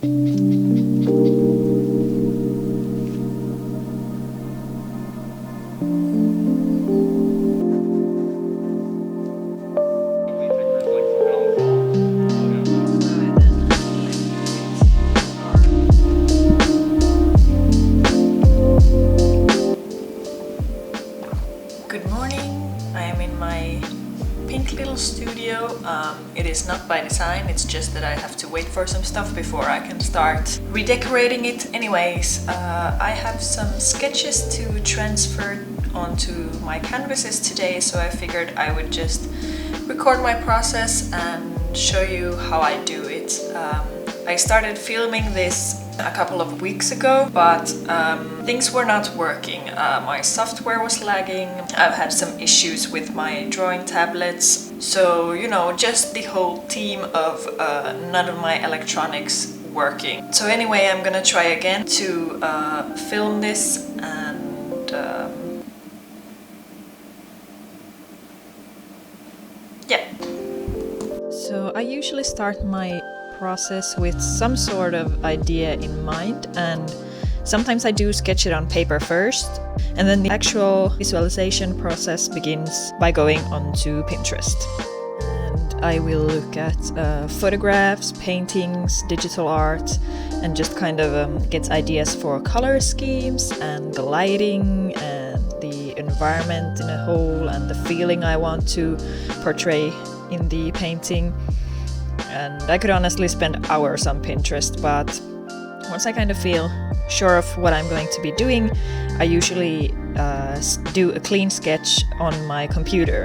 Good morning, I am in my pink little studio. It is not by design, it's just that I have to wait for some stuff before I can start redecorating it. Anyways, I have some sketches to transfer onto my canvases today, so I figured I would just record my process and show you how I do it. I started filming this a couple of weeks ago, but things were not working. My software was lagging. I've had some issues with my drawing tablets. So, you know, just the whole team of none of my electronics working. So anyway, I'm gonna try again to film this and yeah. So I usually start my process with some sort of idea in mind, and sometimes I do sketch it on paper first, and then the actual visualization process begins by going onto Pinterest. And I will look at photographs, paintings, digital art, and just kind of get ideas for color schemes and the lighting and the environment in a whole and the feeling I want to portray in the painting. And I could honestly spend hours on Pinterest, but once I kind of feel sure of what I'm going to be doing, I usually do a clean sketch on my computer.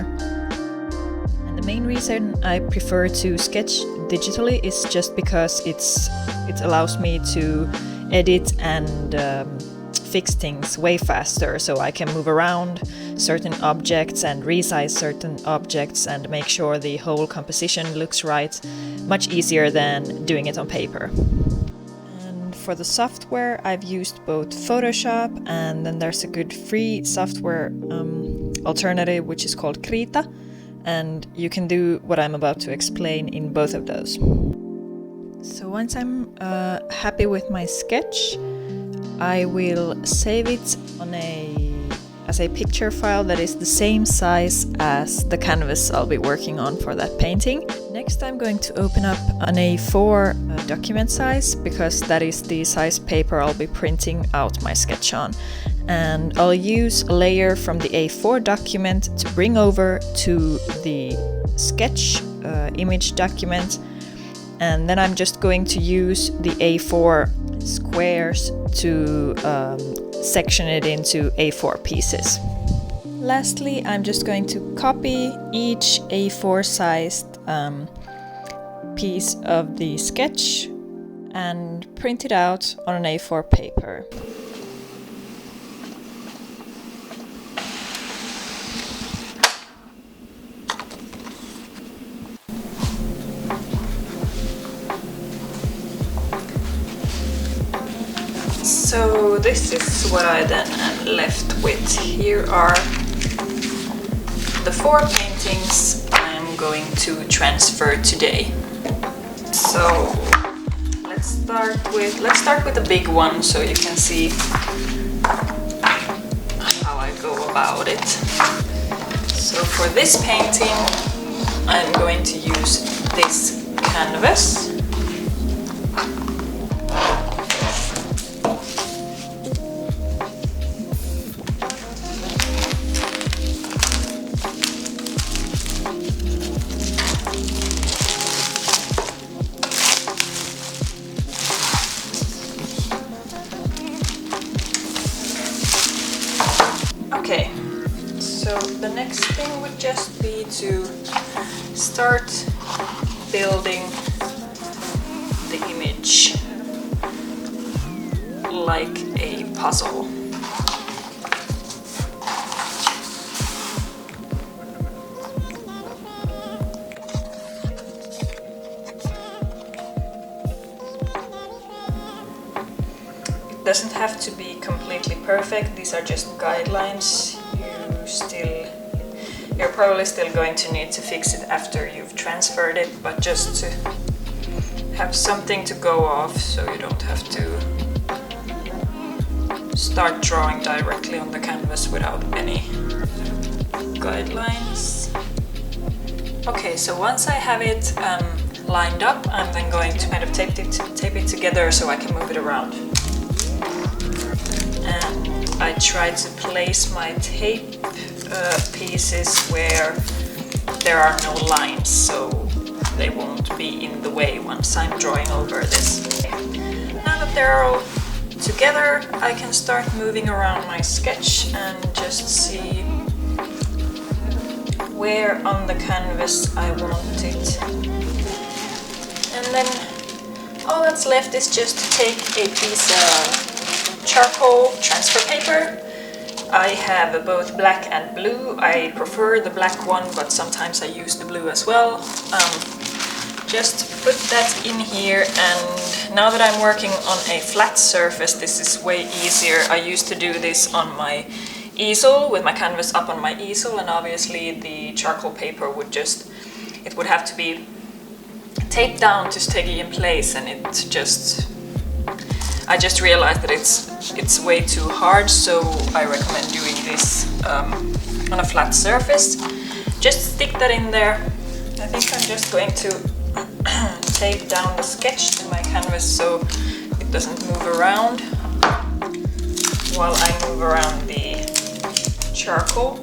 And the main reason I prefer to sketch digitally is just because it allows me to edit and fix things way faster, so I can move around certain objects and resize certain objects and make sure the whole composition looks right, much easier than doing it on paper. And for the software, I've used both Photoshop, and then there's a good free software alternative which is called Krita, and you can do what I'm about to explain in both of those. So once I'm happy with my sketch, I will save it on as a picture file that is the same size as the canvas I'll be working on for that painting. Next, I'm going to open up an A4 document size, because that is the size paper I'll be printing out my sketch on. And I'll use a layer from the A4 document to bring over to the sketch image document. And then I'm just going to use the A4 squares to section it into A4 pieces. Lastly, I'm just going to copy each A4 sized piece of the sketch and print it out on an A4 paper. So this is what I then am left with. Here are the 4 paintings I'm going to transfer today. So let's start with the big one, so you can see how I go about it. So for this painting, I'm going to use this canvas. Okay, so the next thing would just be to start building the image like a puzzle. Doesn't have to be completely perfect. These are just guidelines. You're probably still going to need to fix it after you've transferred it, but just to have something to go off, so you don't have to start drawing directly on the canvas without any guidelines. Okay, so once I have it lined up, I'm then going to kind of tape it together so I can move it around. And I try to place my tape pieces where there are no lines, so they won't be in the way once I'm drawing over this. Now that they're all together, I can start moving around my sketch and just see where on the canvas I want it. And then all that's left is just to take a piece of charcoal transfer paper. I have both black and blue. I prefer the black one, but sometimes I use the blue as well. Just put that in here, and now that I'm working on a flat surface, this is way easier. I used to do this on my easel, with my canvas up on my easel, and obviously the charcoal paper would have to be taped down to stay in place, and I just realized that it's way too hard, so I recommend doing this on a flat surface. Just stick that in there. I think I'm just going to tape down the sketch to my canvas so it doesn't move around while I move around the charcoal,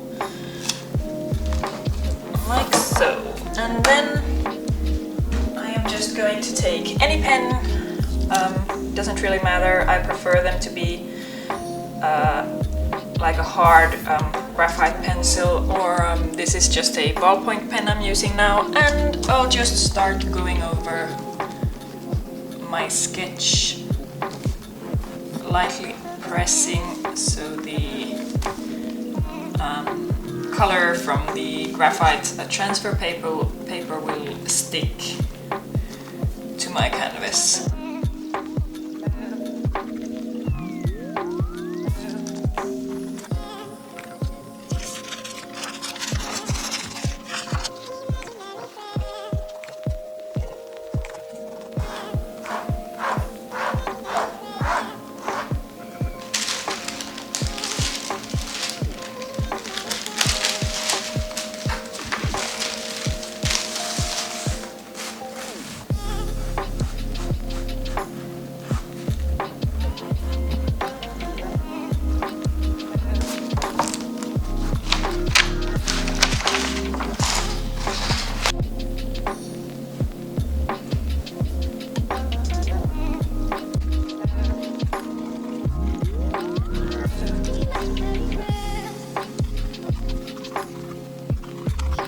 like so. And then I am just going to take any pen. Doesn't really matter. I prefer them to be like a hard graphite pencil, or this is just a ballpoint pen I'm using now, and I'll just start going over my sketch, lightly pressing so the color from the graphite transfer paper will stick to my canvas.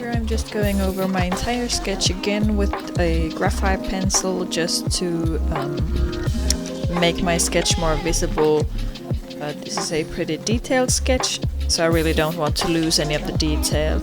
I'm just going over my entire sketch again with a graphite pencil just to make my sketch more visible. This is a pretty detailed sketch, so I really don't want to lose any of the detail.